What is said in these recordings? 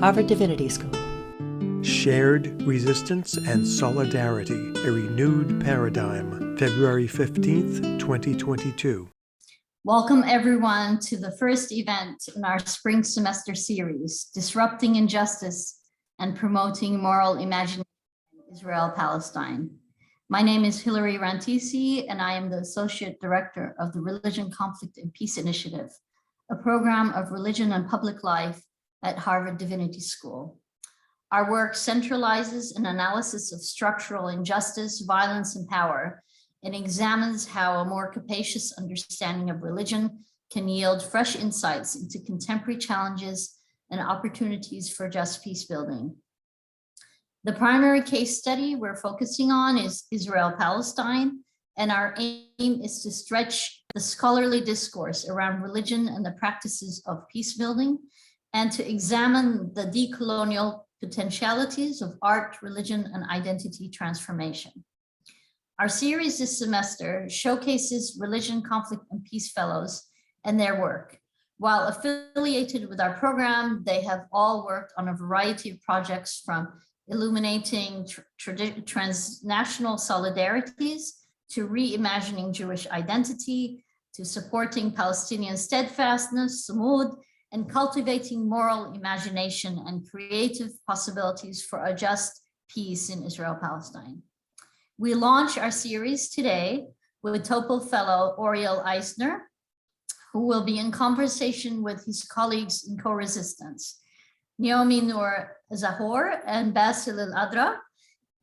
Harvard Divinity School. Shared Resistance and Solidarity, a Renewed Paradigm, February 15th, 2022. Welcome everyone to the first event in our spring semester series, Disrupting Injustice and Promoting Moral Imagination in Israel-Palestine. My name is Hilary Rantisi, and I am the Associate Director of the Religion, Conflict, and Peace Initiative, a program of religion and public life at Harvard Divinity School. Our work centralizes an analysis of structural injustice, violence, and power, and examines how a more capacious understanding of religion can yield fresh insights into contemporary challenges and opportunities for just peace building. The primary case study we're focusing on is Israel-Palestine, and our aim is to stretch the scholarly discourse around religion and the practices of peace building, and to examine the decolonial potentialities of art, religion, and identity transformation. Our series this semester showcases religion, conflict, and peace fellows and their work. While affiliated with our program, they have all worked on a variety of projects, from illuminating transnational solidarities to reimagining Jewish identity, to supporting Palestinian steadfastness, sumud, and cultivating moral imagination and creative possibilities for a just peace in Israel-Palestine. We launch our series today with Topol Fellow Oriel Eisner, who will be in conversation with his colleagues in co-resistance, Neomi-Nur Zahor and Basil al-Adraa,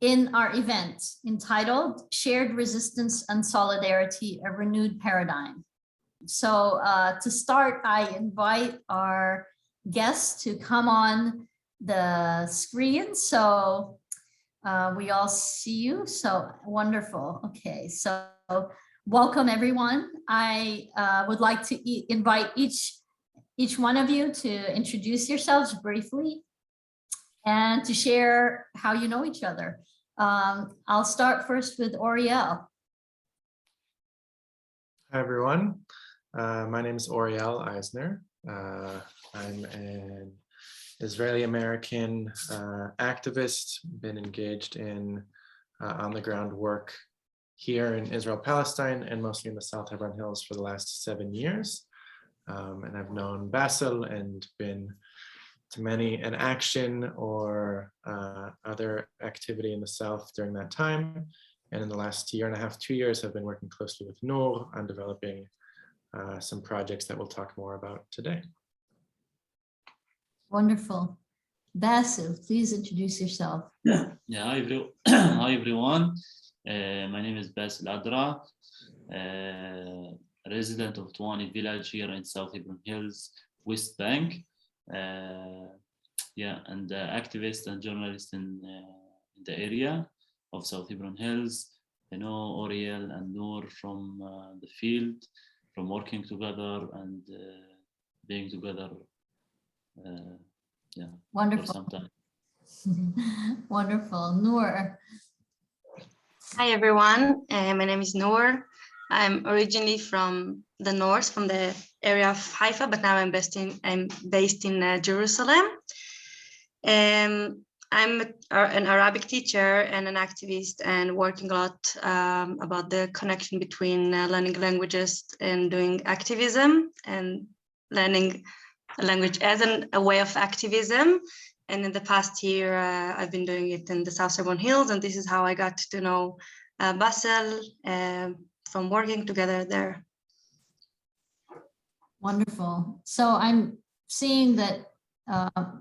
in our event entitled Shared Resistance and Solidarity, a Renewed Paradigm. So to start, I invite our guests to come on the screen. So we all see you, so wonderful. Okay, so welcome everyone. I would like to invite each one of you to introduce yourselves briefly and to share how you know each other. I'll start first with Oriel. Hi everyone, my name is Oriel Eisner. I'm an Israeli-American activist, been engaged in on-the-ground work here in Israel-Palestine and mostly in the South Hebron Hills for the last 7 years. And I've known Basil and been to many an action or other activity in the South during that time. And in the last year and a half, 2 years, I've been working closely with Nur on developing some projects that we'll talk more about today. Wonderful. Basil, please introduce yourself. Hi everyone. My name is Basil al-Adraa, resident of Twani village here in South Hebron Hills, West Bank. And activist and journalist in the area of South Hebron Hills. I know Oriel and Nur from the field, from working together and being together. Wonderful. For some time. Wonderful. Nur. Hi everyone, my name is Nur. I'm originally from the north, from the area of Haifa, but now I'm based in Jerusalem. I'm an Arabic teacher and an activist, and working a lot about the connection between learning languages and doing activism, and learning a language as a way of activism. And in the past year, I've been doing it in the South Hebron Hills, and this is how I got to know Basil from working together there. Wonderful. So I'm seeing that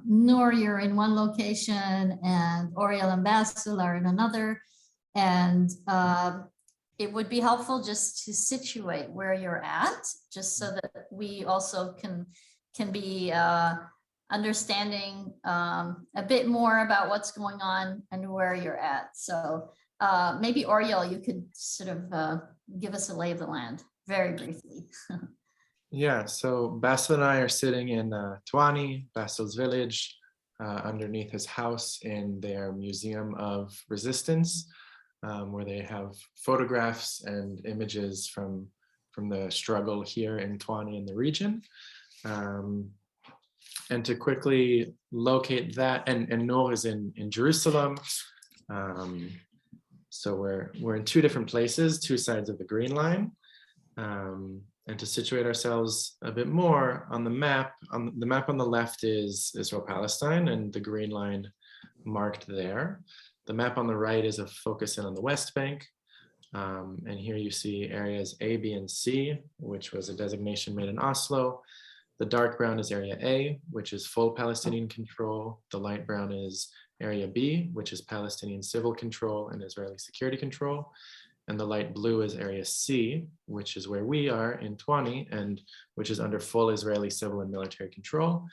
Nur, you're in one location, and Oriel and Basil are in another. And it would be helpful just to situate where you're at, just so that we also can be understanding a bit more about what's going on and where you're at. So maybe Oriel, you could sort of give us a lay of the land very briefly. Yeah, so Basil and I are sitting in Twani, Basil's village, underneath his house in their Museum of Resistance, where they have photographs and images from the struggle here in Twani in the region. And to quickly locate that, and Nur is in Jerusalem. So we're in two different places, two sides of the green line. And to situate ourselves a bit more on the map on the left is Israel-Palestine and the green line marked there. The map on the right is a focus in on the West Bank. And here you see areas A, B, and C, which was a designation made in Oslo. The dark brown is area A, which is full Palestinian control. The light brown is area B, which is Palestinian civil control and Israeli security control. And the light blue is area C, which is where we are in Twani, and which is under full Israeli civil and military control.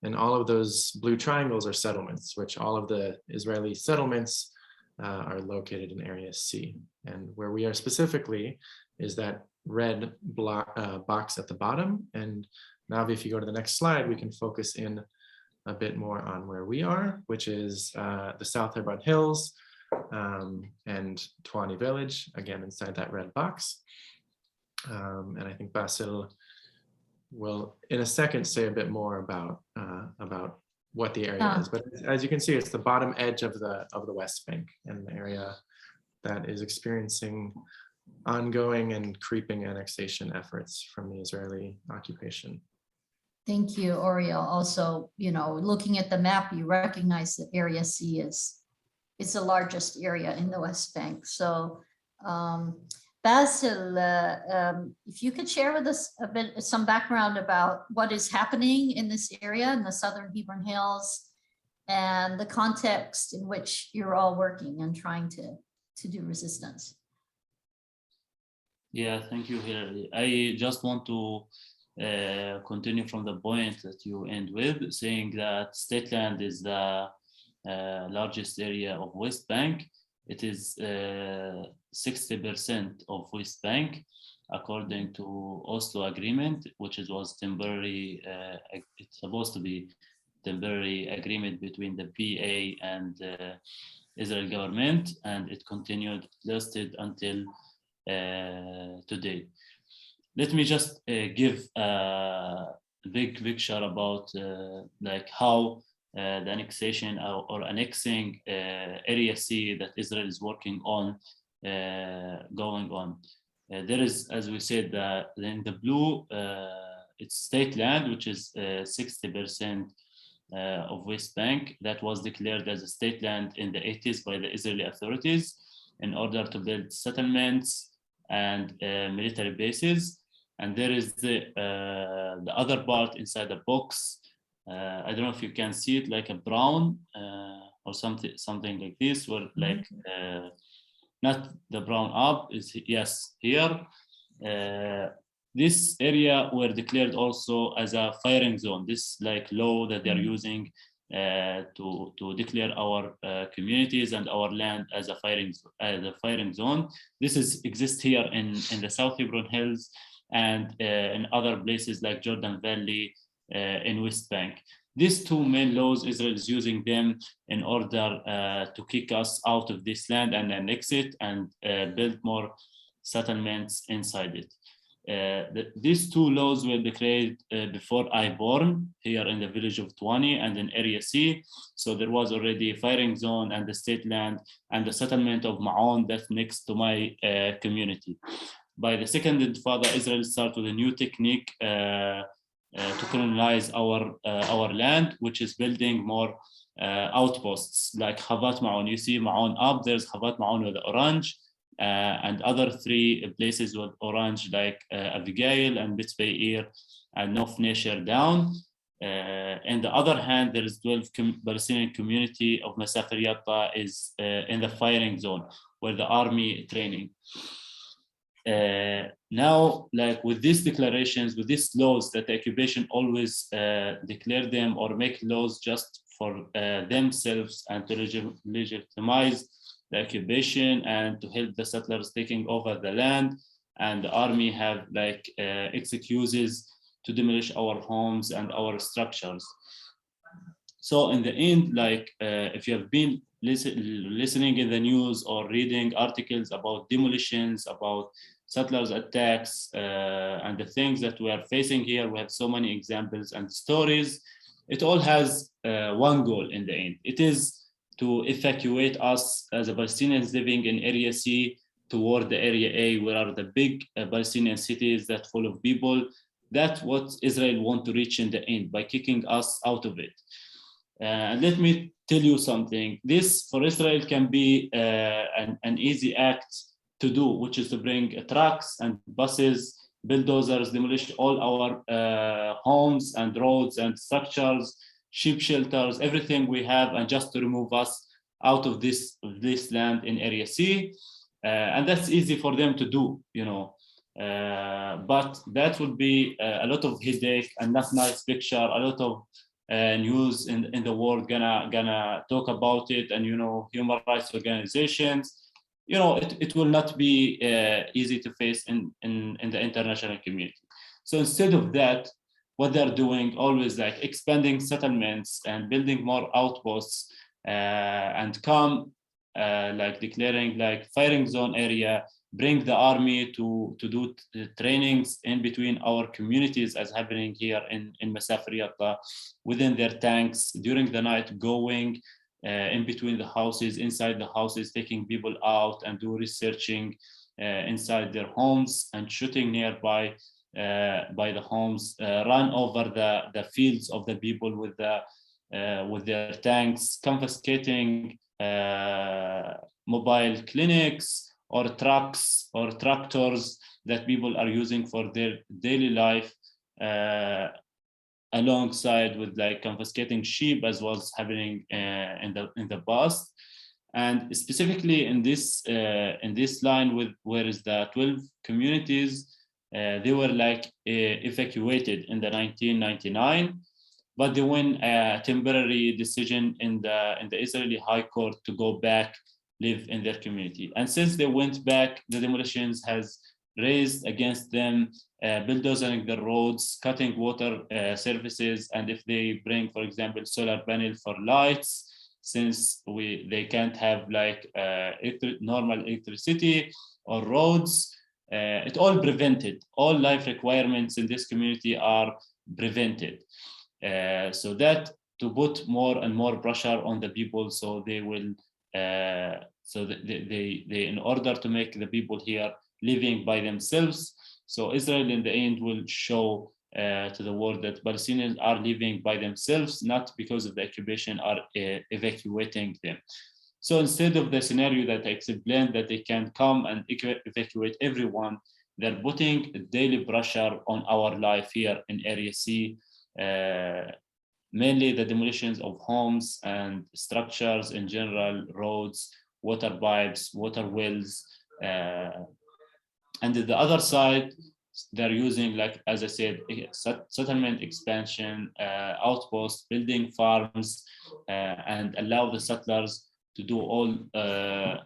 And all of those blue triangles are settlements, which all of the Israeli settlements are located in area C. And where we are specifically is that red box at the bottom. And now if you go to the next slide, we can focus in a bit more on where we are, which is the South Hebron Hills, and Twani village, again, inside that red box. And I think Basil will, in a second, say a bit more about what the area is. But as you can see, it's the bottom edge of the West Bank, and the area that is experiencing ongoing and creeping annexation efforts from the Israeli occupation. Thank you, Oriel. Also, looking at the map, you recognize that area C is the largest area in the West Bank. So Basil, if you could share with us some background about what is happening in this area in the Southern Hebron Hills and the context in which you're all working and trying to do resistance. Yeah, thank you, Hilary. I just want to continue from the point that you end with, saying that state land is the largest area of West Bank. It is 60% of West Bank, according to Oslo Agreement, which was temporary. It's supposed to be temporary agreement between the PA and the Israel government, and it continued, lasted until today. Let me just give a big picture about like how the annexation or annexing area C that Israel is working on going on. There is, as we said, in the blue, it's state land, which is 60% of West Bank that was declared as a state land in the 80s by the Israeli authorities in order to build settlements and military bases. And there is the other part inside the box. I don't know if you can see it, like a brown or something like this, where like not the brown up is, yes, here. This area were declared also as a firing zone. This like law that they're using to declare our communities and our land as a firing zone. This exists here in the South Hebron Hills and in other places like Jordan Valley in West Bank. These two main laws, Israel is using them in order to kick us out of this land and annex it and build more settlements inside it. These two laws were declared before I born here in the village of Twani and in area C. So there was already a firing zone and the state land and the settlement of Ma'on that's next to my community. By the second Intifada, Israel started with a new technique to colonize our land, which is building more outposts like Havat Ma'on. You see Ma'on up, there's Havat Ma'on with the orange, and other three places with orange like Abigail and Bitzbeir and Nof Nesher down. On the other hand, there is 12 Palestinian community of Masafer Yatta is in the firing zone where the army training. Now, like with these declarations, with these laws that the occupation always declare them or make laws just for themselves and to legitimize the occupation and to help the settlers taking over the land, and the army have like excuses to demolish our homes and our structures. So in the end, like if you have been listening in the news or reading articles about demolitions, about settlers attacks and the things that we are facing here, we have so many examples and stories. it all has one goal in the end. It is to evacuate us as Palestinians living in Area C toward the Area A, where are the big Palestinian cities that full of people. That's what Israel want to reach in the end by kicking us out of it. And let me tell you something. This for Israel can be an easy act to do, which is to bring trucks and buses, bulldozers, demolish all our homes and roads and structures, sheep shelters, everything we have, and just to remove us out of this land in Area C. And that's easy for them to do, but that would be a lot of headache and not nice picture, a lot of news in the world gonna talk about it, and human rights organizations, it will not be easy to face in the international community. So instead of that, what they're doing always like expanding settlements and building more outposts, and come like declaring like firing zone area, bring the army to do trainings in between our communities, as happening here in Masaf Riyadh, within their tanks during the night, going in between the houses, inside the houses, taking people out and do researching inside their homes, and shooting nearby by the homes, run over the fields of the people with their tanks, confiscating mobile clinics or trucks or tractors that people are using for their daily life, alongside with like confiscating sheep, as was happening in the past. And specifically in this line with where is the 12 communities, they were like evacuated in the 1999, but they won a temporary decision in the Israeli High Court to go back, live in their community. And since they went back, the demolitions has raised against them, bulldozing the roads, cutting water services, and if they bring, for example, solar panel for lights, since they can't have like normal electricity or roads, it all prevented. All life requirements in this community are prevented. So that to put more and more pressure on the people, so they will, so they in order to make the people here living by themselves. So Israel in the end will show to the world that Palestinians are living by themselves, not because of the occupation are evacuating them. So instead of the scenario that I explained, that they can come and evacuate everyone, they're putting daily pressure on our life here in Area C, mainly the demolitions of homes and structures in general, roads, water pipes, water wells. And the other side, they're using, like, as I said, settlement expansion, outposts, building farms, and allow the settlers to do all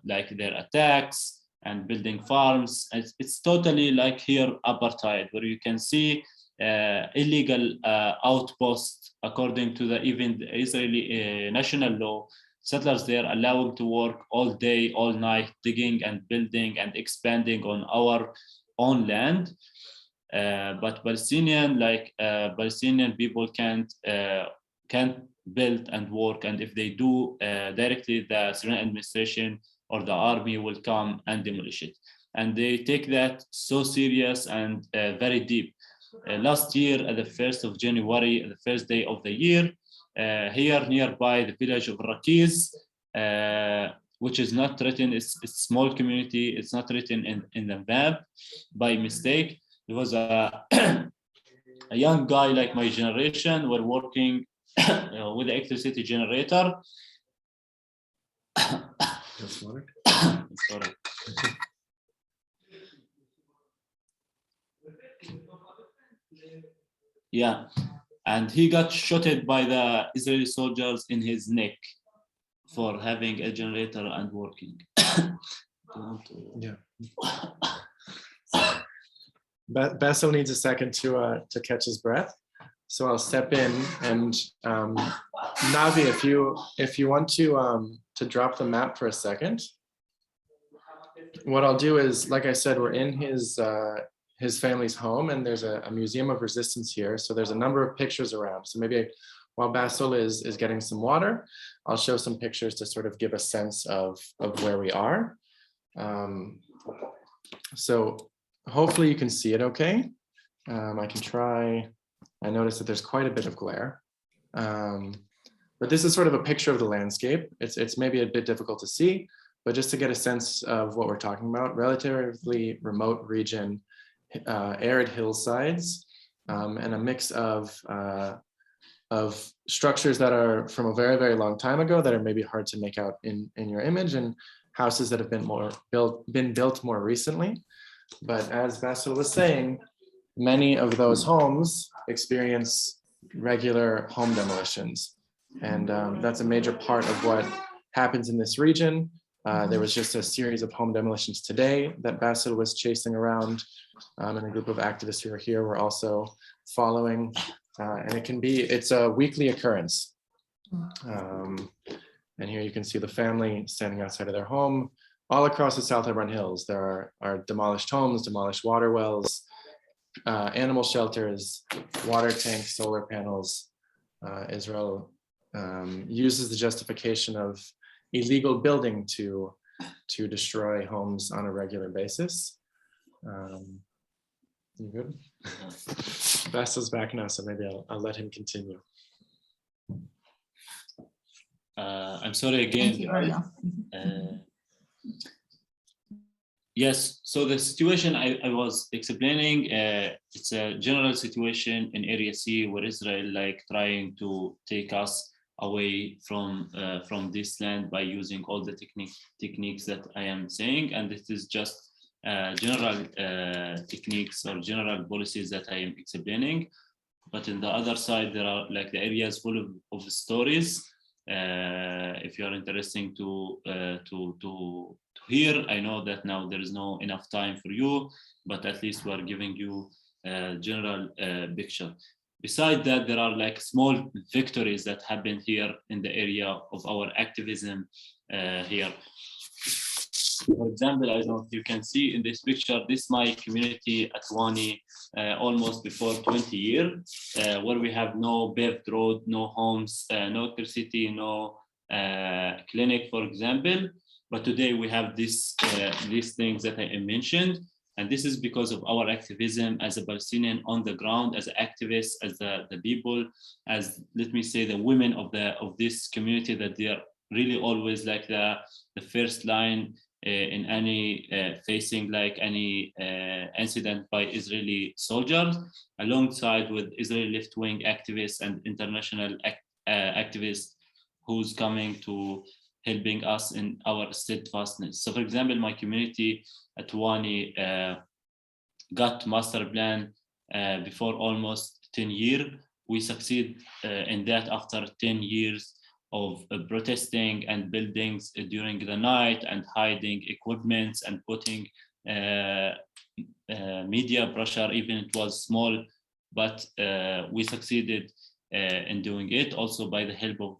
like their attacks and building farms. It's totally like here apartheid, where you can see illegal outposts according to even the Israeli national law. Settlers there allowed to work all day, all night, digging and building and expanding on our own land. But Palestinian people can't build and work, and if they do, directly the Syrian administration or the army will come and demolish it. And they take that so serious and very deep. Last year, at the 1st of January, the first day of the year, here nearby the village of Rakiz, which is not written, it's a small community, it's not written in the map by mistake. There was a young guy like my generation were working with the electricity generator. Sorry. Yeah, and he got shot by the Israeli soldiers in his neck for having a generator and working. Yeah. Basil needs a second to catch his breath, so I'll step in. And Navi, if you want to drop the map for a second, what I'll do is, like I said, we're in his family's home, and there's a museum of resistance here. So there's a number of pictures around. So maybe while Basil is getting some water, I'll show some pictures to sort of give a sense of where we are. So hopefully you can see it okay. I can try. I noticed that there's quite a bit of glare. But this is sort of a picture of the landscape. It's maybe a bit difficult to see, but just to get a sense of what we're talking about, relatively remote region, arid hillsides, and a mix of structures that are from a very, very long time ago that are maybe hard to make out in your image, and houses that have been built more recently. But as Basil was saying, many of those homes experience regular home demolitions. And that's a major part of what happens in this region. There was just a series of home demolitions today that Basil was chasing around, and a group of activists who are here were also following. And it's a weekly occurrence. And here you can see the family standing outside of their home. All across the South Hebron Hills, there are demolished homes, demolished water wells, animal shelters, water tanks, solar panels. Israel uses the justification of illegal building to destroy homes on a regular basis. You good? Basil's back now, so maybe I'll let him continue. I'm sorry again. Thank you, Oriel. Yes, so the situation I was explaining, it's a general situation in Area C where Israel trying to take us away from this land by using all the techniques that I am saying, and this is just general techniques or general policies that I am explaining. But in the other side, there are the areas full of stories. If you are interested to hear, I know that now there is no enough time for you, but at least we are giving you a general picture. Besides that, there are small victories that happen here in the area of our activism here. For example, I don't know if you can see in this picture, this is my community at Wani almost before 20 years, where we have no paved road, no homes, no electricity, no clinic, for example. But today we have these things that I mentioned. And this is because of our activism as a Palestinian on the ground, as activists, as the people, as, let me say, the women of this community, that they are really always the first line in any facing any incident by Israeli soldiers, alongside with Israeli left-wing activists and international activists who's coming to helping us in our steadfastness. So for example, my community at Wani got master plan before almost 10 years. We succeed in that after 10 years of protesting and buildings during the night and hiding equipments and putting media pressure, even it was small, but we succeeded in doing it, also by the help of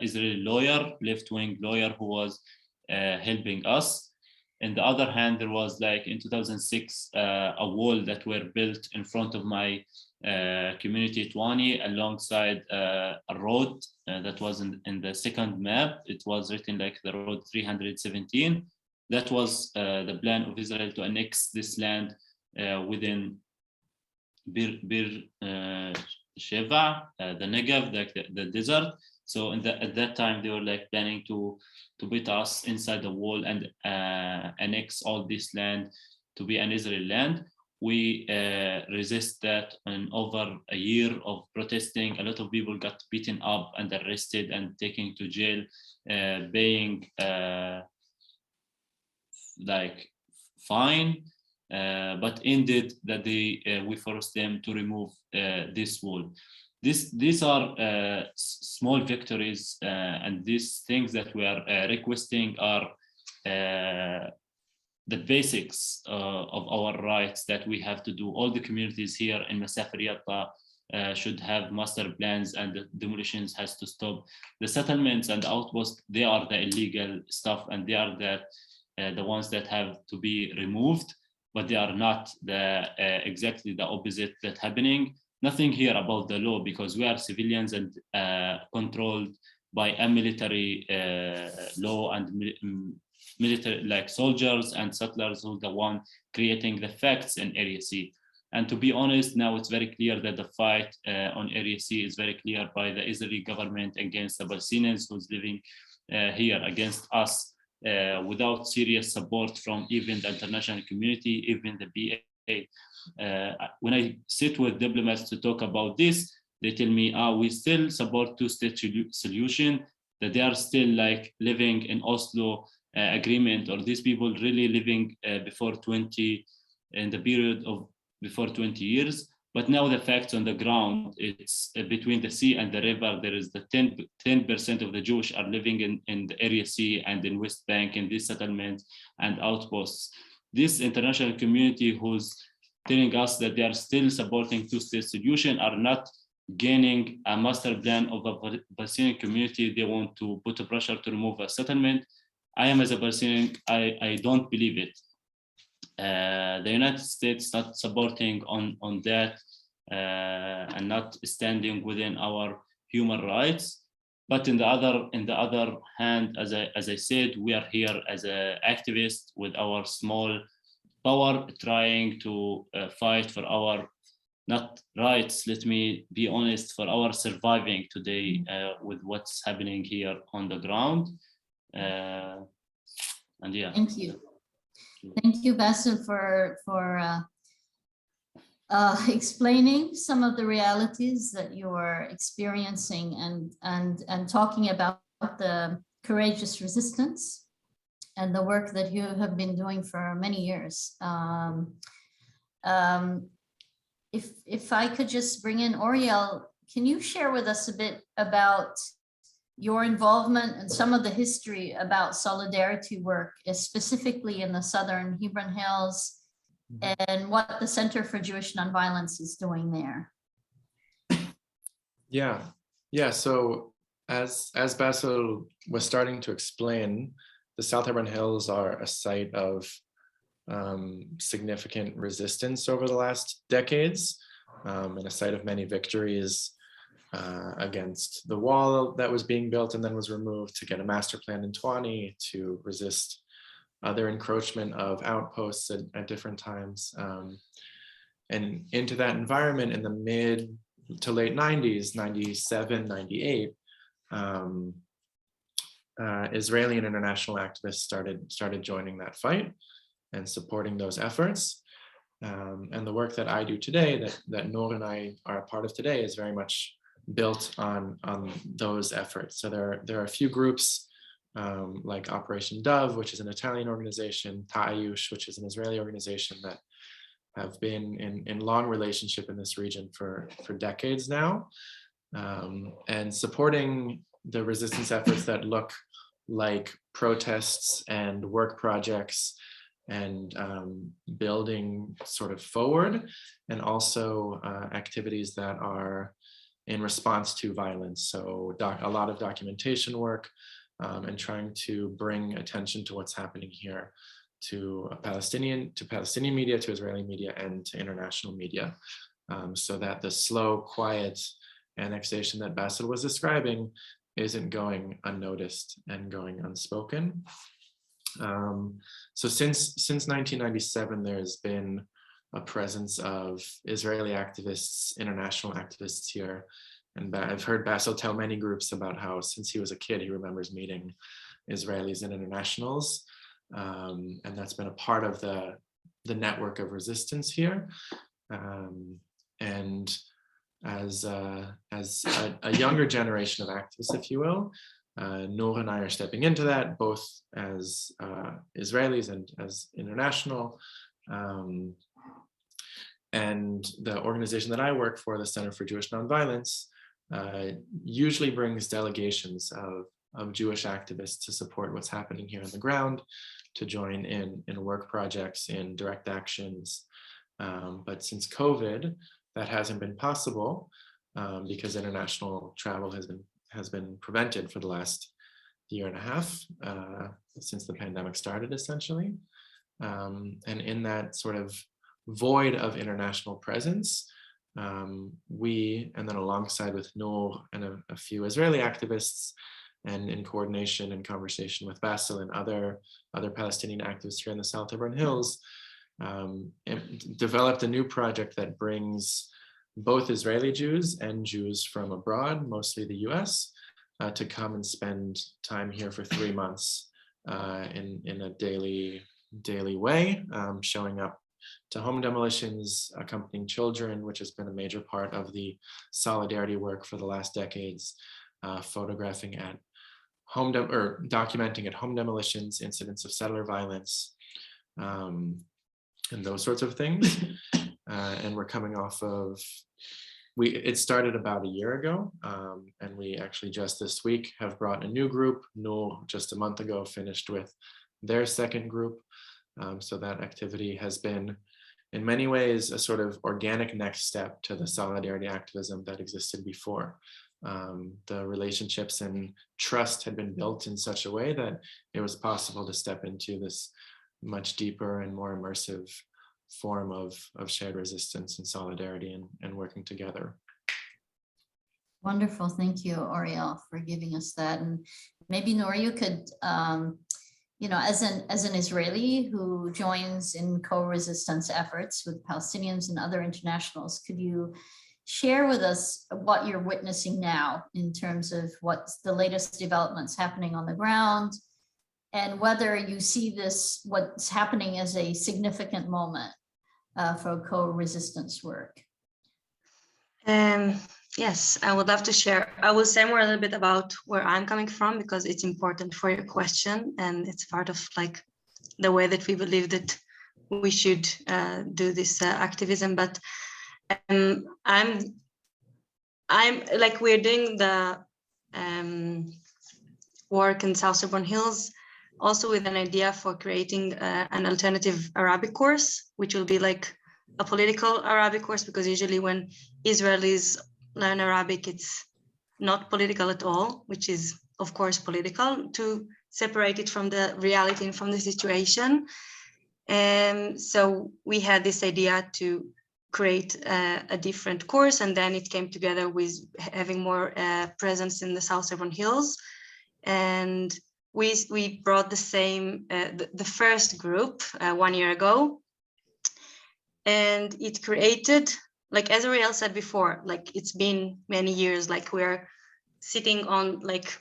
Israeli lawyer, left-wing lawyer, who was helping us. On the other hand, there was in 2006 a wall that were built in front of my community at Wani, alongside a road that was in the second map. It was written the road 317. That was the plan of Israel to annex this land within Bir Sheva, the Negev, the desert. So at that time, they were planning to put us inside the wall and annex all this land to be an Israeli land. We resist that, and over a year of protesting, a lot of people got beaten up and arrested and taken to jail, paying fine, but ended that we forced them to remove this wall. These are small victories, and these things that we are requesting are the basics of our rights that we have to do. All the communities here in Masafir Yatta should have master plans, and the demolitions has to stop. The settlements and the outposts, they are the illegal stuff, and they are the ones that have to be removed, but they are not exactly the opposite that's happening. nothing here about the law, because we are civilians and controlled by a military law and military, like soldiers and settlers who are the one creating the facts in Area C. And to be honest, now it's very clear that the fight on Area C is very clear by the Israeli government against the Palestinians who's living here, against us, without serious support from even the international community, even the BA. When I sit with diplomats to talk about this, they tell me, we still support two-state solution, that they are still like living in Oslo agreement, or these people really living before 20, in the period of before 20 years. But now the facts on the ground, it's between the sea and the river, there is the 10% of the Jewish are living in the Area C and in West Bank, in these settlements and outposts. This international community who's telling us that they are still supporting two-state solution are not gaining a master plan of the Palestinian community. They want to put a pressure to remove a settlement. I am, as a Palestinian, I don't believe it. The United States not supporting on that and not standing within our human rights. But in the other hand, as I said, we are here as an activist with our small power, trying to fight for our, not rights, let me be honest, for our surviving today with what's happening here on the ground. And yeah. Thank you. Thank you, Basil, for explaining some of the realities that you are experiencing and talking about the courageous resistance and the work that you have been doing for many years. If I could just bring in Oriel, can you share with us a bit about your involvement and some of the history about solidarity work, specifically in the Southern Hebron Hills, and what the Center for Jewish Nonviolence is doing there? Yeah. So as Basil was starting to explain, the South Hebron Hills are a site of significant resistance over the last decades, and a site of many victories against the wall that was being built and then was removed, to get a master plan in 20, to resist other encroachment of outposts at different times. And into that environment in the mid to late 90s, 97, 98, Israeli and international activists started joining that fight and supporting those efforts. And the work that I do today, that Nur and I are a part of today, is very much built on those efforts. So there are a few groups like Operation Dove, which is an Italian organization, Ta'ayush, which is an Israeli organization, that have been in long relationship in this region for decades now, and supporting the resistance efforts that look like protests and work projects and building sort of forward, and also activities that are in response to violence. So a lot of documentation work and trying to bring attention to what's happening here to Palestinian media, to Israeli media, and to international media, so that the slow, quiet annexation that Basil was describing isn't going unnoticed and going unspoken. So since 1997, there's been a presence of Israeli activists, international activists here. And I've heard Basil tell many groups about how since he was a kid, he remembers meeting Israelis and internationals. And that's been a part of the network of resistance here. And as a younger generation of activists, if you will, Nur and I are stepping into that, both as Israelis and as international. And the organization that I work for, the Center for Jewish Nonviolence, usually brings delegations of Jewish activists to support what's happening here on the ground, to join in work projects, in direct actions. But since COVID, that hasn't been possible because international travel has been prevented for the last year and a half, since the pandemic started, essentially. And in that sort of void of international presence, we, and then alongside with Noor and a few Israeli activists, and in coordination and conversation with Basil and other Palestinian activists here in the South Hebron Hills, developed a new project that brings both Israeli Jews and Jews from abroad, mostly the US, to come and spend time here for 3 months in a daily way, showing up to home demolitions, accompanying children, which has been a major part of the solidarity work for the last decades, photographing at documenting at home demolitions, incidents of settler violence, and those sorts of things. And we're coming off of, it started about a year ago, and we actually just this week have brought a new group. Noor just a month ago finished with their second group. So that activity has been, in many ways, a sort of organic next step to the solidarity activism that existed before. The relationships and trust had been built in such a way that it was possible to step into this much deeper and more immersive form of shared resistance and solidarity and working together. Wonderful. Thank you, Oriel, for giving us that. And maybe Noor, you could, as an Israeli who joins in co-resistance efforts with Palestinians and other internationals, could you share with us what you're witnessing now in terms of what's the latest developments happening on the ground, and whether you see what's happening as a significant moment for co-resistance work? Yes, I would love to share. I will say more a little bit about where I'm coming from, because it's important for your question, and it's part of like the way that we believe that we should do this activism. But I'm like, we're doing the work in South Hebron Hills also with an idea for creating an alternative Arabic course, which will be like a political Arabic course, because usually when Israelis learn Arabic, it's not political at all, which is of course political, to separate it from the reality and from the situation. And so we had this idea to create a different course, and then it came together with having more presence in the South Hebron Hills. And we brought the first group 1 year ago, and it created, like as Oriel said before, like it's been many years, like we're sitting on like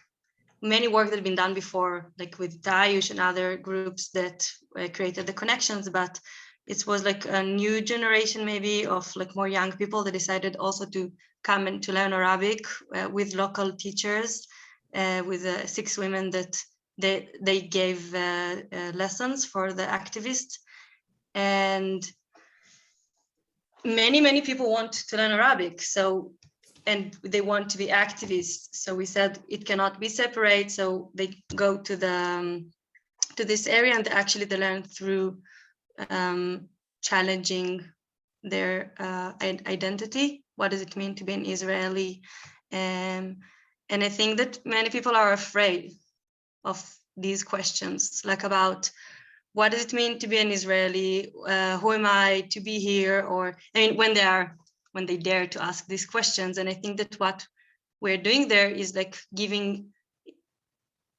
many work that had been done before, like with Dayush and other groups that created the connections, but it was like a new generation maybe of like more young people that decided also to come and to learn Arabic with local teachers, with 6 women that they gave lessons for the activists. And many people want to learn Arabic, and they want to be activists. So we said it cannot be separate. So they go to this area, and actually they learn through challenging their identity. What does it mean to be an Israeli? And I think that many people are afraid of these questions, like about what does it mean to be an Israeli? Who am I to be here? Or I mean, when they dare to ask these questions. And I think that what we're doing there is like giving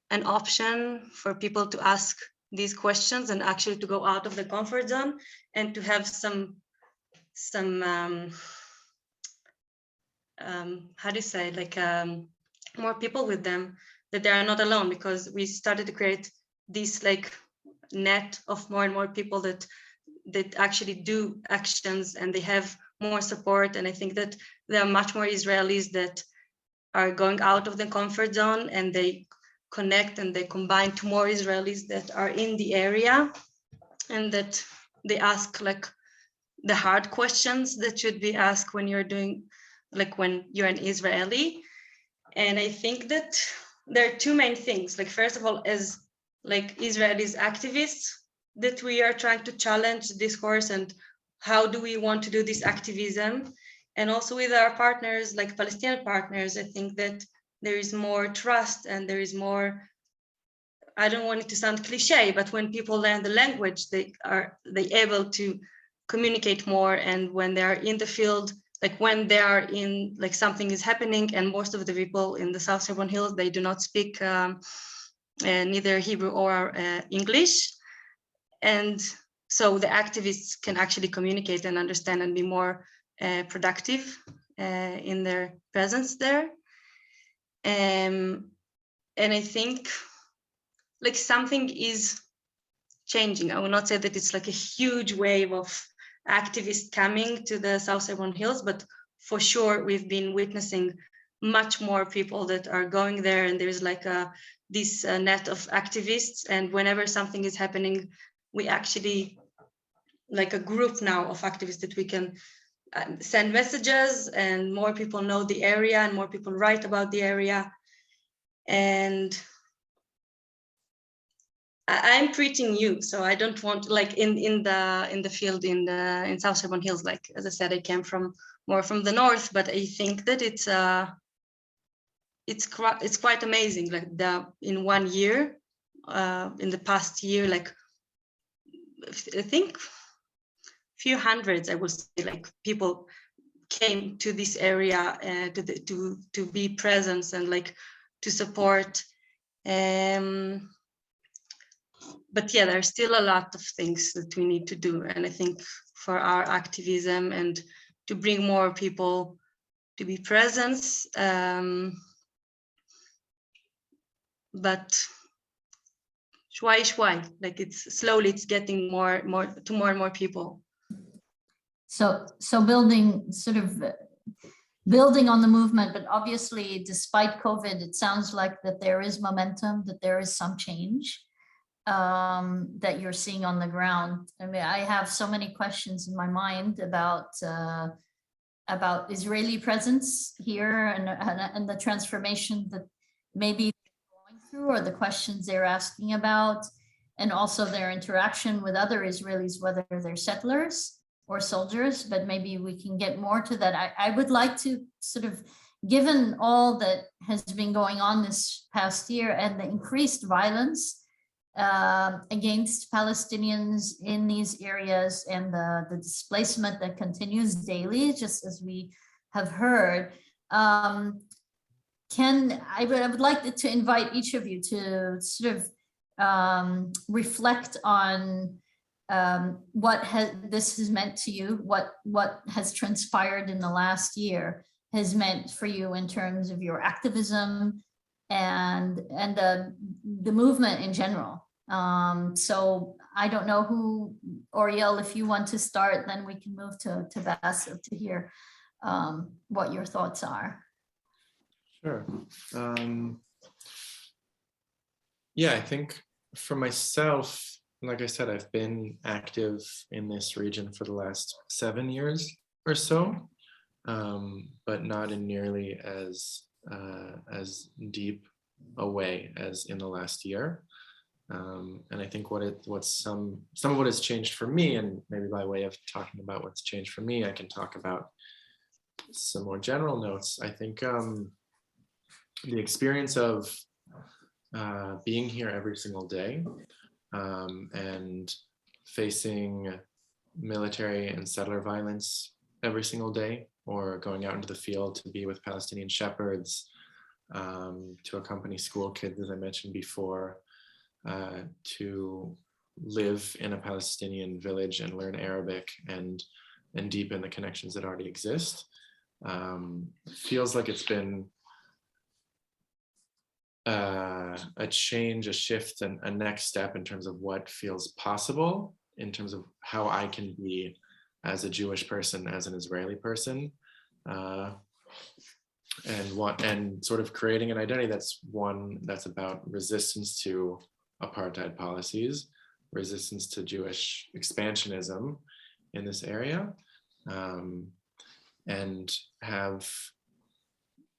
an option for people to ask these questions and actually to go out of the comfort zone and to have some how do you say, like more people with them, that they are not alone, because we started to create this like net of more and more people that actually do actions, and they have more support. And I think that there are much more Israelis that are going out of the comfort zone, and they connect and they combine to more Israelis that are in the area, and that they ask like the hard questions that should be asked when you're doing, like when you're an Israeli. And I think that there are 2 main things. Like, first of all, as like Israelis activists, that we are trying to challenge the discourse, and how do we want to do this activism? And also with our partners, like Palestinian partners, I think that there is more trust, and there is more, I don't want it to sound cliche, but when people learn the language, they able to communicate more. And when they are in the field, like when they are in, like something is happening, and most of the people in the South Hebron Hills, they do not speak neither Hebrew or English. And so the activists can actually communicate and understand and be more productive in their presence there. And I think like something is changing. I will not say that it's like a huge wave of activists coming to the South Hebron Hills, but for sure we've been witnessing much more people that are going there, and there's like this net of activists, and whenever something is happening, we actually like a group now of activists that we can send messages, and more people know the area and more people write about the area. And I'm pretty new, so I don't want like in the field in South Hebron Hills. Like as I said, I came from more from the north, but I think that it's quite amazing. Like in 1 year, in the past year, like I think few hundreds, I would say, like people came to this area to be present and like to support. But yeah, there's still a lot of things that we need to do. And I think for our activism and to bring more people to be present, but shwai, like it's slowly, it's getting more to more and more people. So building building on the movement, but obviously despite COVID, it sounds like that there is momentum, that there is some change that you're seeing on the ground. I mean, I have so many questions in my mind about Israeli presence here and the transformation that maybe they're going through, or the questions they're asking about, and also their interaction with other Israelis, whether they're settlers or soldiers. But maybe we can get more to that. I would like to sort of, given all that has been going on this past year and the increased violence against Palestinians in these areas, and the displacement that continues daily, just as we have heard, I would like to invite each of you to sort of reflect on what this has meant to you, what has transpired in the last year has meant for you in terms of your activism and the movement in general. So I don't know who, Oriel, if you want to start, then we can move to Basil to hear what your thoughts are. Sure. Yeah, I think for myself, like I said, I've been active in this region for the last 7 years or so, but not in nearly as deep a way as in the last year. And I think some of what has changed for me, and maybe by way of talking about what's changed for me, I can talk about some more general notes. I think the experience of being here every single day and facing military and settler violence every single day, or going out into the field to be with Palestinian shepherds, to accompany school kids, as I mentioned before, to live in a Palestinian village and learn Arabic and deepen the connections that already exist. Feels like it's been a change, a shift, and a next step in terms of what feels possible, in terms of how I can be as a Jewish person, as an Israeli person, and sort of creating an identity that's about resistance to apartheid policies, resistance to Jewish expansionism in this area, and have,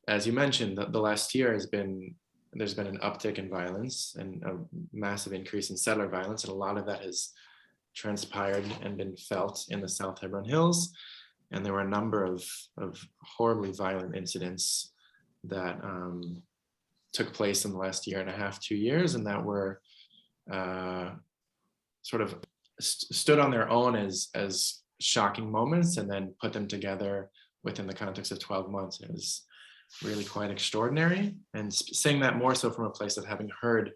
as you mentioned, the last year there's been an uptick in violence and a massive increase in settler violence, and a lot of that has transpired and been felt in the South Hebron Hills. And there were a number of horribly violent incidents that took place in the last year and a half, 2 years, and that were sort of stood on their own as shocking moments, and then put them together within the context of 12 months. It was really quite extraordinary, and saying that more so from a place of having heard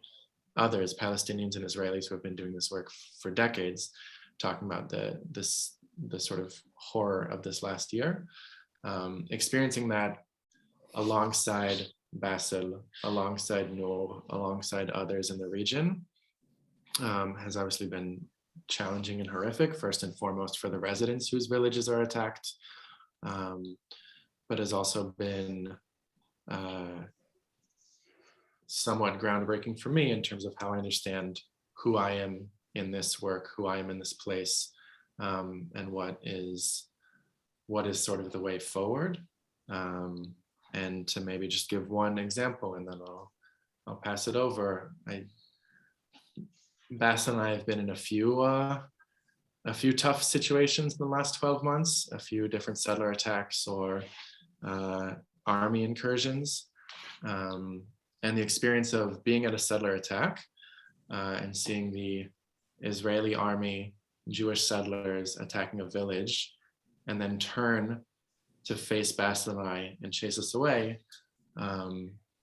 others, Palestinians and Israelis who have been doing this work for decades, talking about the sort of horror of this last year. Experiencing that alongside Basil, alongside Noor, alongside others in the region has obviously been challenging and horrific, first and foremost for the residents whose villages are attacked, but has also been somewhat groundbreaking for me in terms of how I understand who I am in this work, who I am in this place, and what is sort of the way forward. And to maybe just give one example, and then I'll pass it over. Bass and I have been in a few tough situations in the last 12 months, a few different settler attacks or army incursions. And the experience of being at a settler attack and seeing the Israeli army, Jewish settlers attacking a village, and then turn to face Basil and I and chase us away,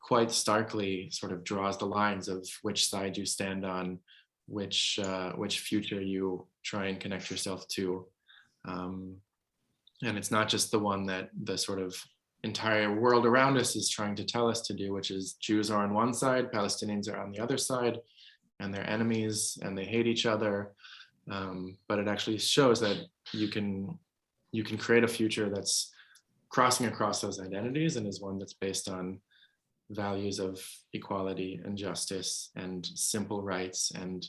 quite starkly sort of draws the lines of which side you stand on, which future you try and connect yourself to. And it's not just the one that the sort of entire world around us is trying to tell us to do, which is Jews are on one side, Palestinians are on the other side, and they're enemies and they hate each other. But it actually shows that you can create a future that's crossing across those identities and is one that's based on values of equality and justice and simple rights. And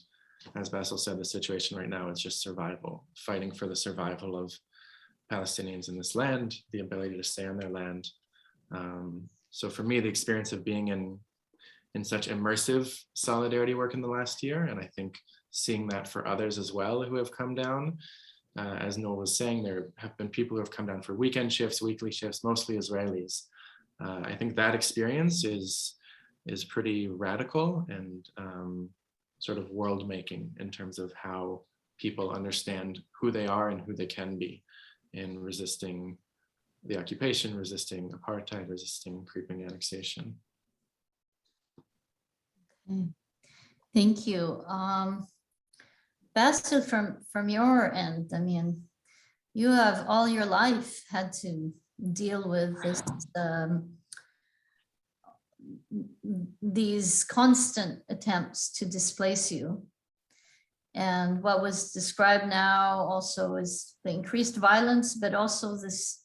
as Basil said, the situation right now is just survival, fighting for the survival of Palestinians in this land, the ability to stay on their land. So for me, the experience of being in such immersive solidarity work in the last year, and I think seeing that for others as well who have come down, as Noor was saying, there have been people who have come down for weekend shifts, weekly shifts, mostly Israelis. I think that experience is pretty radical and sort of world making in terms of how people understand who they are and who they can be in resisting the occupation, resisting apartheid, resisting creeping annexation. Okay. Thank you. Basil, from your end, I mean, you have all your life had to deal with this, these constant attempts to displace you. And what was described now also is the increased violence, but also this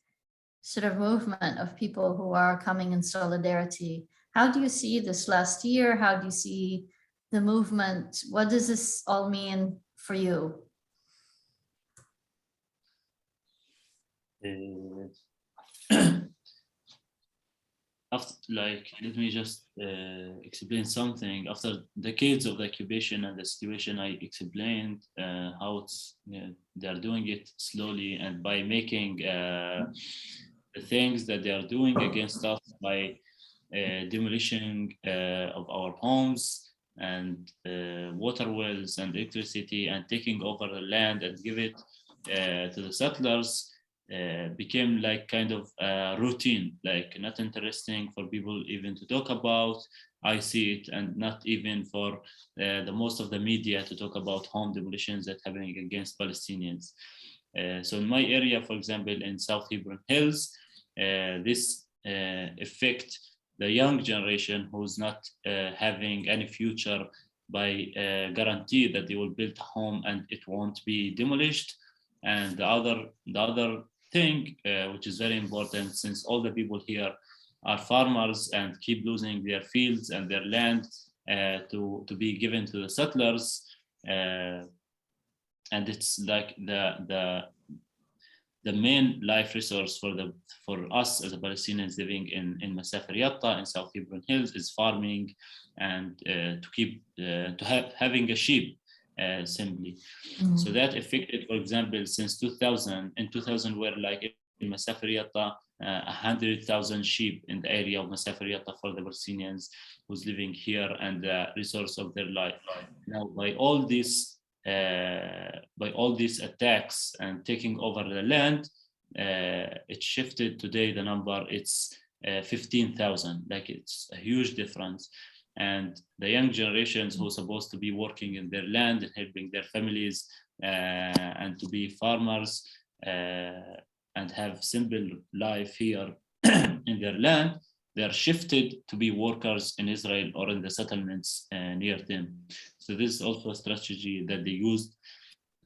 sort of movement of people who are coming in solidarity. How do you see this last year? How do you see the movement? What does this all mean for you? Let me just explain something. After decades of the occupation and the situation, I explained how they are doing it slowly and by making the things that they are doing against us by demolition of our homes and water wells and electricity and taking over the land and give it to the settlers. Became like kind of routine, like not interesting for people even to talk about. I see it, and not even for the most of the media to talk about home demolitions that happening against Palestinians. So in my area, for example, in South Hebron Hills, this affect the young generation who's not having any future by guarantee that they will build a home and it won't be demolished. And the other thing, which is very important, since all the people here are farmers and keep losing their fields and their land to be given to the settlers, and it's like the main life resource for us as a Palestinians living in Masafer Yatta in South Hebron Hills is farming and having a sheep. Simply. So that affected, for example, since 2000, in 2000 were like in Masafer Yatta 100,000 sheep in the area of Masafer Yatta for the Palestinians who's living here and the resource of their life. Now by all these attacks and taking over the land, it shifted. Today the number it's 15,000. Like it's a huge difference. And the young generations who are supposed to be working in their land and helping their families and to be farmers and have simple life here in their land, they're shifted to be workers in Israel or in the settlements near them. So this is also a strategy that they used.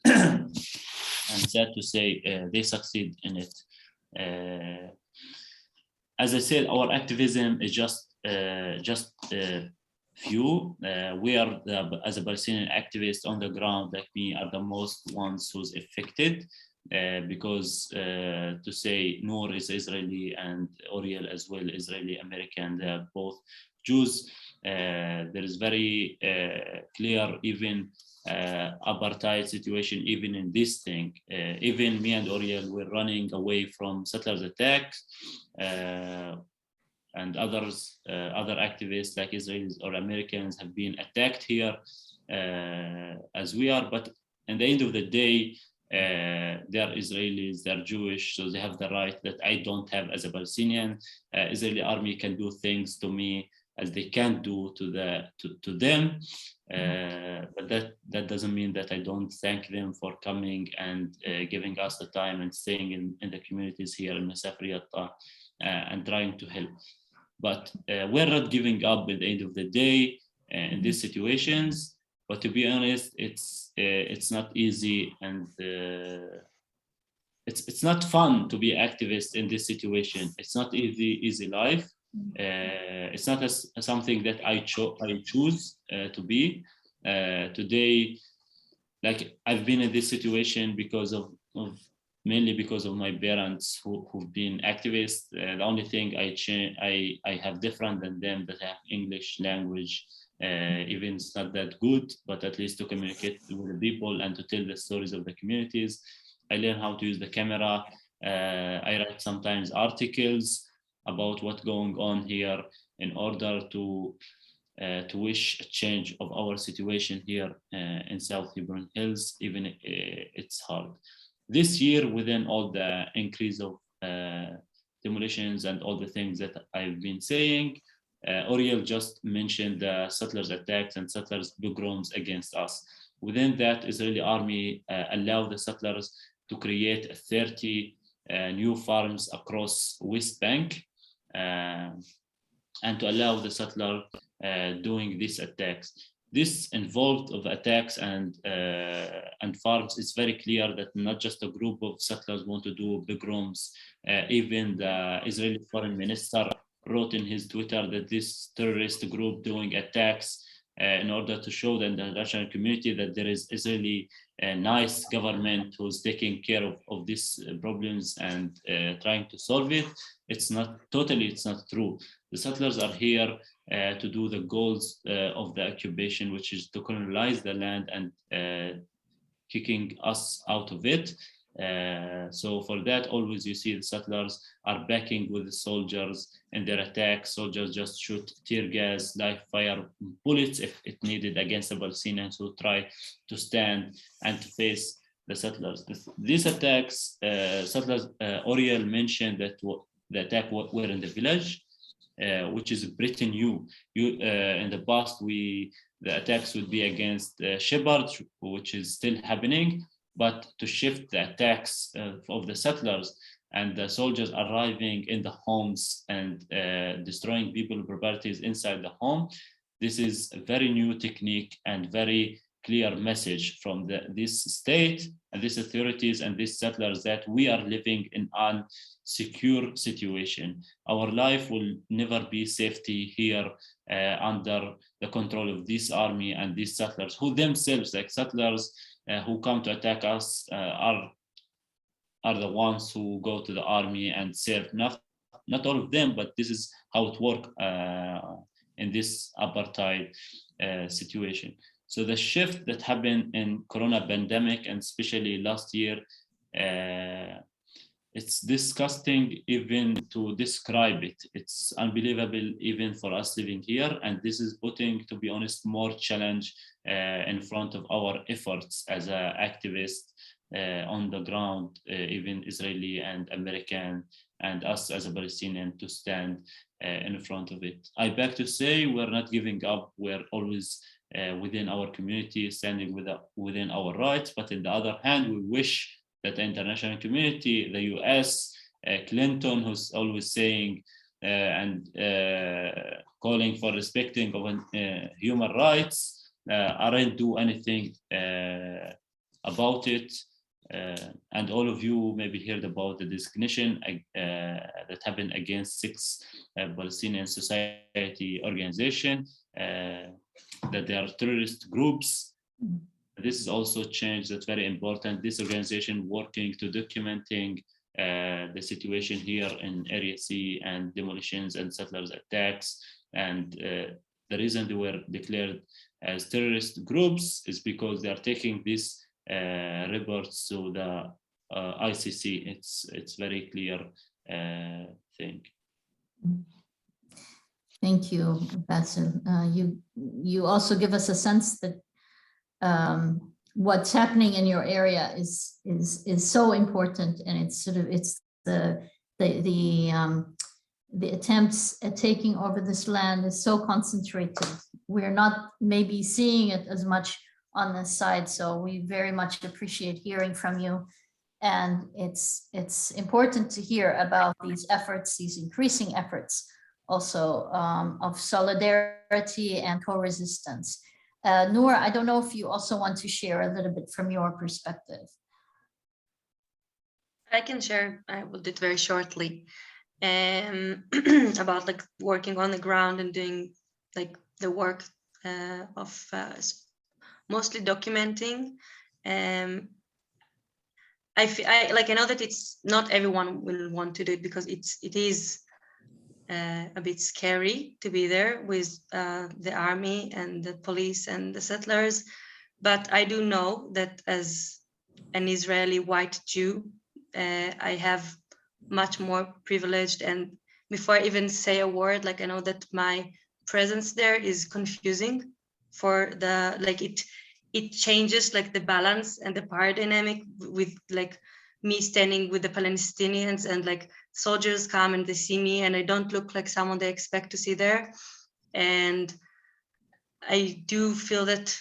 And sad to say, they succeed in it. As I said, our activism is just few. We are, as a Palestinian activist on the ground, like me, are the most ones who's affected. Because to say Nur is Israeli and Oriel as well, Israeli American, they are both Jews. There is very clear even apartheid situation even in this thing. Even me and Oriel were running away from settlers' attacks, and others, other activists like Israelis or Americans have been attacked here as we are. But at the end of the day, they're Israelis, they're Jewish, so they have the right that I don't have as a Palestinian. Israeli army can do things to me as they can't do to them. But that doesn't mean that I don't thank them for coming and giving us the time and staying in the communities here in Masafriyata and trying to help. But we're not giving up at the end of the day in these situations. But to be honest, it's not easy, and it's not fun to be activist in this situation. It's not easy life. It's not something that I choose to be. Today, like I've been in this situation because of mainly because of my parents who've been activists. The only thing I have different than them, that I have English language. Even it's not that good, but at least to communicate with the people and to tell the stories of the communities. I learn how to use the camera. I write sometimes articles about what's going on here in order to wish a change of our situation here in South Hebron Hills, even if it's hard. This year, within all the increase of demolitions and all the things that I've been saying, Oriel just mentioned the settlers' attacks and settlers' pogroms against us. Within that, Israeli army allowed the settlers to create 30 new farms across West Bank and to allow the settler doing these attacks. This involved of attacks and farms is very clear that not just a group of settlers want to do pogroms. Even the Israeli foreign minister wrote in his Twitter that this terrorist group doing attacks in order to show the international community that there is Israeli nice government who's taking care of these problems and trying to solve it. It's not true. The settlers are here to do the goals of the occupation, which is to colonize the land and kicking us out of it. So for that, always you see the settlers are backing with the soldiers in their attacks. Soldiers just shoot tear gas, live fire bullets if it needed against the Palestinians who try to stand and to face the settlers. These attacks, settlers, Oriel mentioned that the attack were in the village, which is pretty new. In the past, the attacks would be against shepherds, which is still happening. But to shift the attacks of the settlers and the soldiers arriving in the homes and destroying people's properties inside the home, this is a very new technique and very clear message from this state and these authorities and these settlers that we are living in an secure situation. Our life will never be safety here under the control of this army and these settlers, who themselves, like settlers who come to attack us, are the ones who go to the army and serve. Not all of them, but this is how it works in this apartheid situation. So the shift that happened in Corona pandemic, and especially last year, it's disgusting even to describe it. It's unbelievable even for us living here. And this is putting, to be honest, more challenge in front of our efforts as an activist on the ground, even Israeli and American and us as a Palestinian to stand in front of it. I beg to say we're not giving up. We're always within our community, standing within our rights. But on the other hand, we wish that the international community, the US, Clinton, who's always saying and calling for respecting of human rights, aren't do anything about it. And all of you maybe heard about the designation that happened against 6 Palestinian society organizations, that they are terrorist groups. This is also change that's very important. This organization working to documenting the situation here in Area C and demolitions and settlers attacks. And the reason they were declared as terrorist groups is because they are taking these reports to the ICC. It's very clear thing. Thank you, Basil. You also give us a sense that what's happening in your area is so important, and it's sort of the attempts at taking over this land is so concentrated. We're not maybe seeing it as much on this side, so we very much appreciate hearing from you. And it's important to hear about these efforts, these increasing efforts also of solidarity and co-resistance. Noor, I don't know if you also want to share a little bit from your perspective. I can share, I will do it very shortly, about like working on the ground and doing like the work of mostly documenting. I know that it's not everyone will want to do it because it is a bit scary to be there with the army and the police and the settlers. But I do know that as an Israeli white Jew, I have much more privileged, and before I even say a word, like I know that my presence there is confusing for the, like it changes like the balance and the power dynamic with like me standing with the Palestinians, and like soldiers come and they see me and I don't look like someone they expect to see there. And I do feel that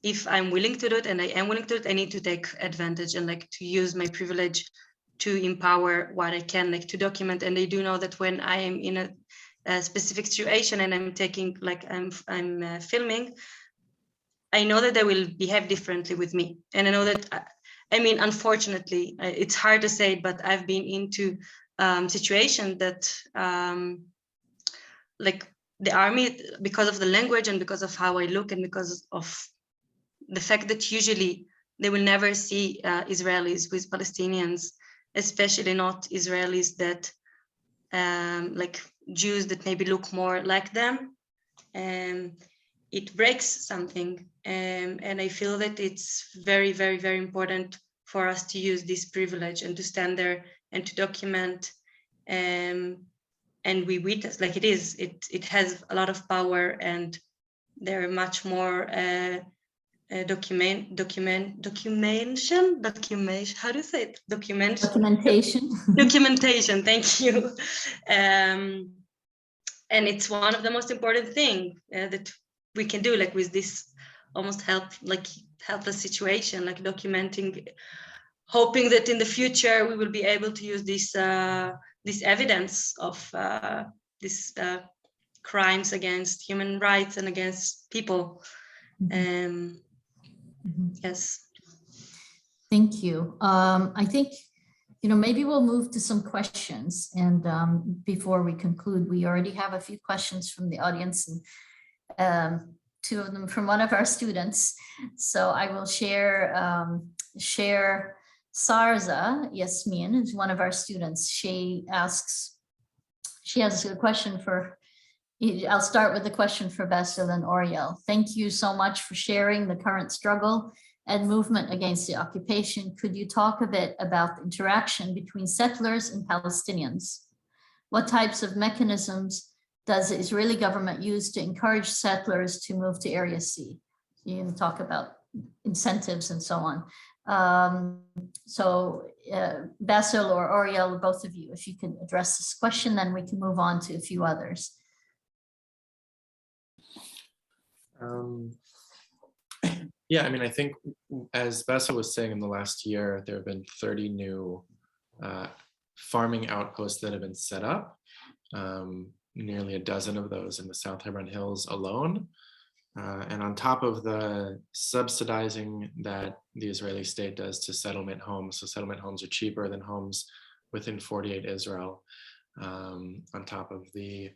if I'm willing to do it, and I am willing to do it, I need to take advantage and like to use my privilege to empower what I can, like to document. And I do know that when I am in a specific situation and I'm taking, like I'm filming, I know that they will behave differently with me. And I know that, I mean, unfortunately, it's hard to say, but I've been into situation that like the army, because of the language and because of how I look and because of the fact that usually they will never see Israelis with Palestinians, especially not Israelis that like Jews that maybe look more like them. It breaks something. And I feel that it's very, very, very important for us to use this privilege and to stand there and to document. And we witness, like it has a lot of power, and there are much more documentation, how do you say it? Documentation, thank you. And it's one of the most important things that we can do, like with this almost helpless situation, like documenting, hoping that in the future we will be able to use this this evidence of this crimes against human rights and against people. Yes. Thank you. I think, maybe we'll move to some questions. And before we conclude, we already have a few questions from the audience, and 2 of them from one of our students. So I will share Sarza Yasmin is one of our students. She has a question I'll start with a question for Basil and Oriel. Thank you so much for sharing the current struggle and movement against the occupation. Could you talk a bit about the interaction between settlers and Palestinians? What types of mechanisms does the Israeli government use to encourage settlers to move to Area C? you can talk about incentives and so on. Basil or Oriel, both of you, if you can address this question, then we can move on to a few others. Yeah, I mean, I think as Basil was saying, in the last year, there have been 30 new farming outposts that have been set up. Nearly a dozen of those in the South Hebron Hills alone. And on top of the subsidizing that the Israeli state does to settlement homes, so settlement homes are cheaper than homes within 48 Israel, on top of the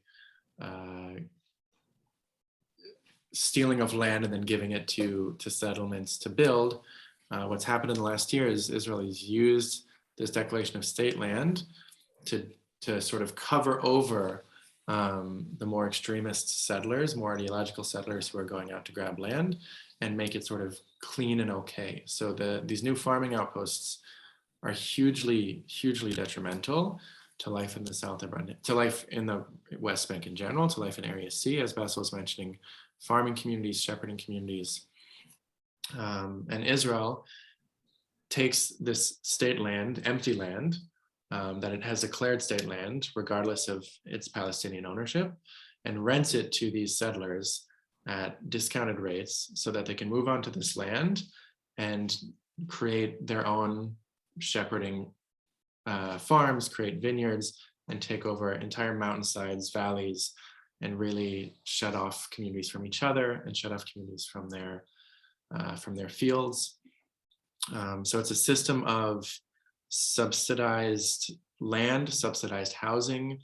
stealing of land and then giving it to settlements to build. What's happened in the last year is Israel has used this declaration of state land to sort of cover over the more extremist settlers, more ideological settlers who are going out to grab land, and make it sort of clean and okay. So these new farming outposts are hugely, hugely detrimental to life in the South Hebron, to life in the West Bank in general, to life in Area C, as Basil was mentioning, farming communities, shepherding communities. And Israel takes this state land, empty land, that it has declared state land, regardless of its Palestinian ownership, and rents it to these settlers at discounted rates so that they can move onto this land and create their own shepherding farms, create vineyards, and take over entire mountainsides, valleys, and really shut off communities from each other and shut off communities from their fields. So it's a system of subsidized land, subsidized housing,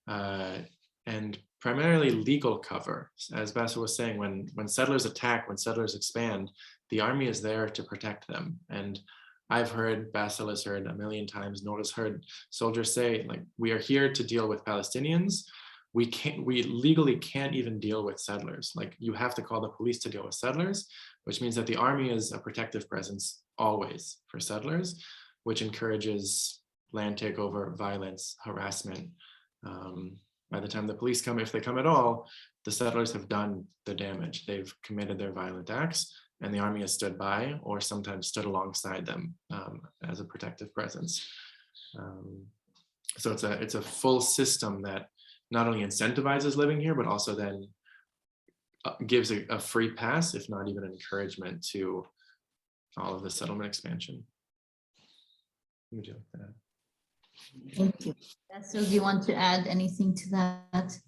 and primarily legal cover. As Basil was saying, when settlers attack, when settlers expand, the army is there to protect them. And I've heard, Basil has heard a million times, Noor has heard soldiers say, like, we are here to deal with Palestinians. We legally can't even deal with settlers. Like, you have to call the police to deal with settlers, which means that the army is a protective presence always for settlers, which encourages land takeover, violence, harassment. By the time the police come, if they come at all, the settlers have done the damage. They've committed their violent acts, and the army has stood by or sometimes stood alongside them as a protective presence. So it's a full system that not only incentivizes living here, but also then gives a free pass, if not even an encouragement, to all of the settlement expansion. Would you like that? Thank you. Basil, do you want to add anything to that?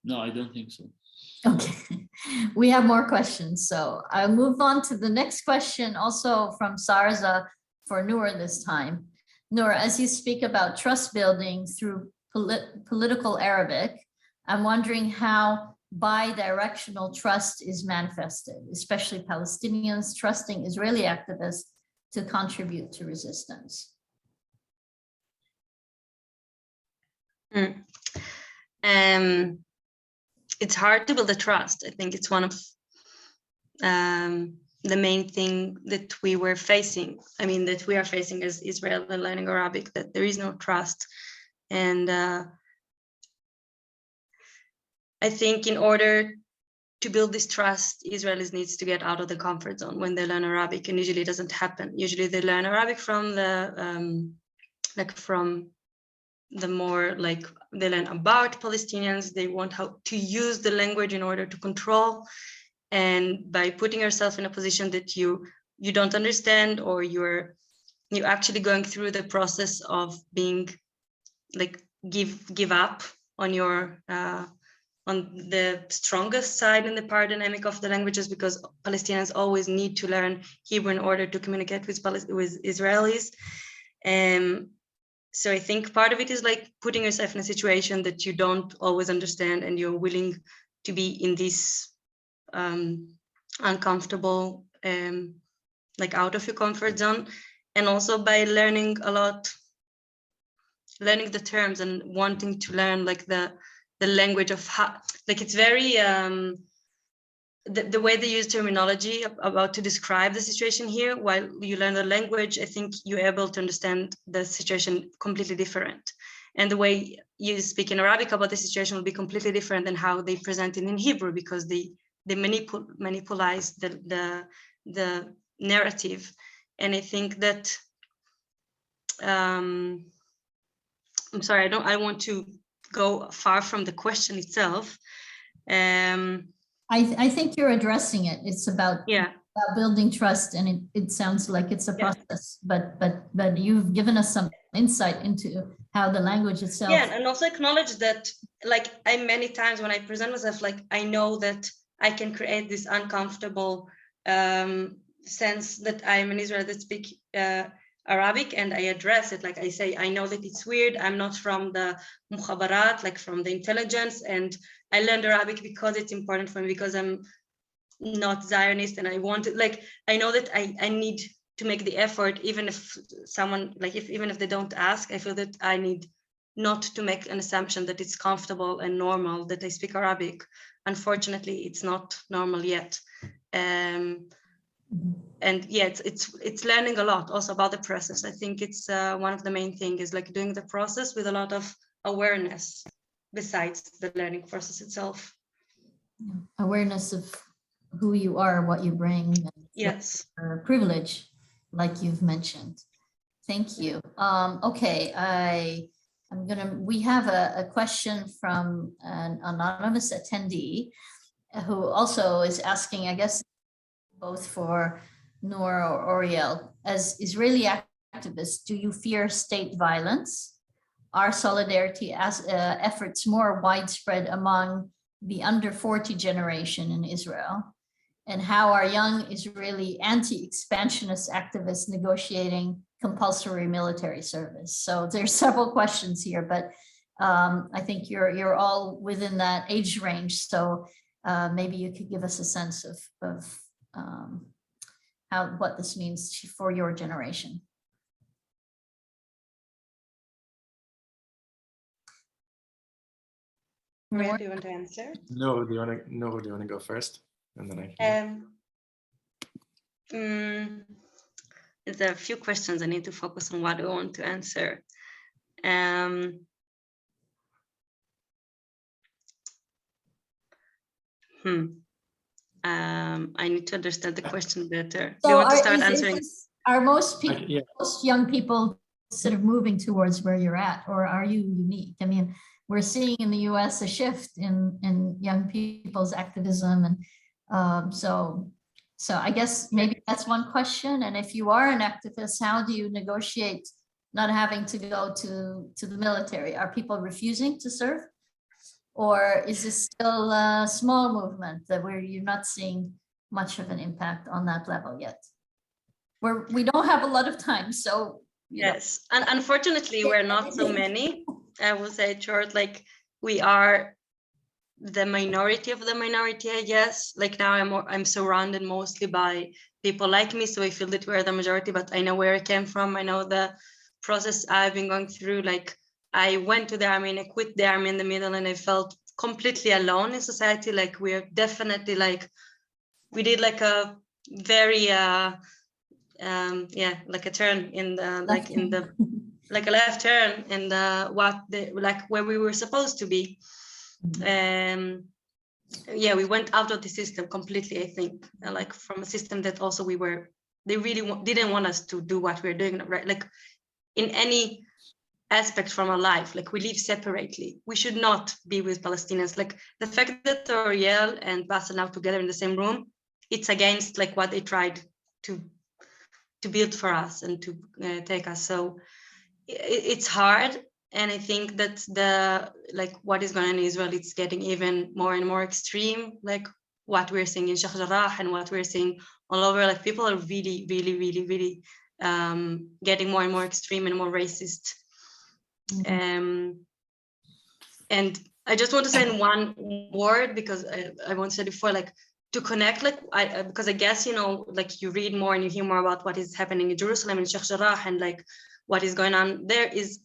No, I don't think so. Okay, we have more questions. So I'll move on to the next question, also from Sarza for Noor this time. Noor, as you speak about trust building through political Arabic, I'm wondering how bi-directional trust is manifested, especially Palestinians trusting Israeli activists to contribute to resistance. It's hard to build a trust. I think it's one of the main thing that we were facing. I mean, that we are facing as Israel and learning Arabic, that there is no trust. And I think in order to build this trust, Israelis needs to get out of the comfort zone when they learn Arabic, and usually it doesn't happen. Usually they learn Arabic from the more like they learn about Palestinians. They want how to use the language in order to control, and by putting yourself in a position that you don't understand, or you're actually going through the process of being like give up on your on the strongest side in the power dynamic of the languages, because Palestinians always need to learn Hebrew in order to communicate with Israelis. So I think part of it is like putting yourself in a situation that you don't always understand, and you're willing to be in this uncomfortable, like out of your comfort zone. And also by learning a lot, learning the terms and wanting to learn like the language of how, like it's very, the way they use terminology about to describe the situation here, while you learn the language, I think you're able to understand the situation completely different. And the way you speak in Arabic about the situation will be completely different than how they present it in Hebrew, because they monopolize the narrative. And I think that I'm sorry, I want to go far from the question itself. I think you're addressing it. It's about, Yeah, about building trust, and it sounds like it's a process, but you've given us some insight into how the language itself. yeah, and also acknowledge that, like, I many times when I present myself, like, I know that I can create this uncomfortable sense that I'm an Israeli that speak Arabic, and I address it. Like I say, I know that it's weird. I'm not from the mukhabarat, like from the intelligence, and I learned Arabic because it's important for me, because I'm not Zionist, and I want it. Like, I know that I need to make the effort, even if someone, like, even if they don't ask. I feel that I need not to make an assumption that it's comfortable and normal that I speak Arabic. Unfortunately, it's not normal yet. And yeah, it's learning a lot also about the process. I think it's one of the main things is like doing the process with a lot of awareness besides the learning process itself. Awareness of who you are, what you bring, and Yes, privilege, like you've mentioned. Thank you. Okay, we have a question from an anonymous attendee who also is asking, I guess, both for Noor or Oriel. As Israeli activists, do you fear state violence? Are solidarity efforts more widespread among the under 40 generation in Israel? And how are young Israeli anti-expansionist activists negotiating compulsory military service? So there's several questions here, but I think you're all within that age range. So maybe you could give us a sense of what this means for your generation. Oriel, do you want to answer? No, do you want to go first, and then I can. There are a few questions. I need to focus on what I want to answer. I need to understand the question better. So do you want to start answering? Are most people, most young people sort of moving towards where you're at, or are you unique? I mean, we're seeing in the US a shift in young people's activism, and so I guess maybe that's one question. And if you are an activist, how do you negotiate not having to go to the military? Are people refusing to serve? Or is this still a small movement where you're not seeing much of an impact on that level yet? We don't have a lot of time, so. Yes, and unfortunately, we're not so many. I will say it short, like we are the minority of the minority, I guess. Like now I'm surrounded mostly by people like me, so I feel that we're the majority, but I know where I came from. I know the process I've been going through. Like I went to the army and I quit the army in the middle, and I felt completely alone in society. Like we're definitely like, we did like a very, like a turn in the, like in the, like a left turn in the, like where we were supposed to be. Yeah, we went out of the system completely, I think, like from a system that also they really didn't want us to do what we're doing, right? Like in any aspect from our life, like we live separately. We should not be with Palestinians. Like the fact that Oriel and Basil now together in the same room, it's against like what they tried to build for us and to take us. So it's hard. And I think that what is going on in Israel, it's getting even more and more extreme, like what we're seeing in Sheikh Jarrah and what we're seeing all over. Like people are really, really, really, really getting more and more extreme and more racist. And I just want to say in one word, because I want to say before, like to connect, like because I guess, you know, like you read more and you hear more about what is happening in Jerusalem and Sheikh Jarrah and like what is going on there is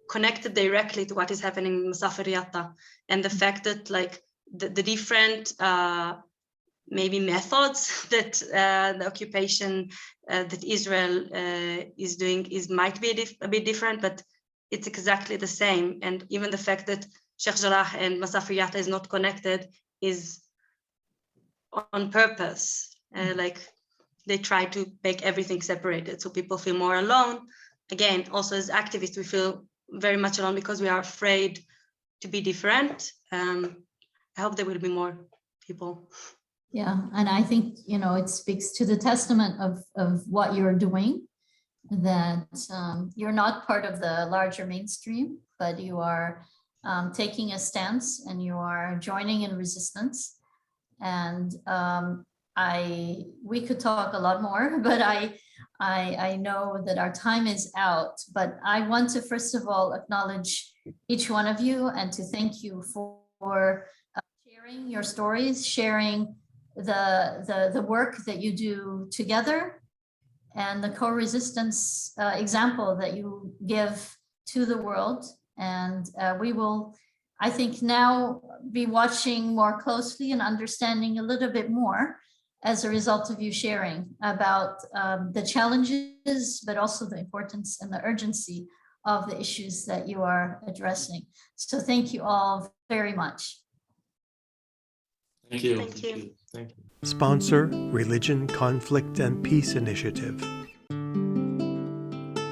connected directly to what is happening in Masaf Riyadh, and the fact that like the different maybe methods that the occupation that Israel is doing might be a bit different, but it's exactly the same. And even the fact that Sheikh Jarrah and Masafir Yatta is not connected is on purpose. Like they try to make everything separated so people feel more alone. Again, also as activists, we feel very much alone because we are afraid to be different. I hope there will be more people. Yeah, and I think, it speaks to the testament of what you're doing, that you're not part of the larger mainstream, but you are taking a stance and you are joining in resistance. And we could talk a lot more, but I know that our time is out. But I want to first of all acknowledge each one of you and to thank you for sharing your stories, sharing the work that you do together, and the co-resistance example that you give to the world. And we will, I think, now be watching more closely and understanding a little bit more as a result of you sharing about the challenges, but also the importance and the urgency of the issues that you are addressing. So thank you all very much. Thank you. Thank you. Thank you. Sponsor, Religion, Conflict, and Peace Initiative.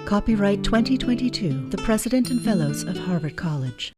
Copyright 2022, the President and Fellows of Harvard College.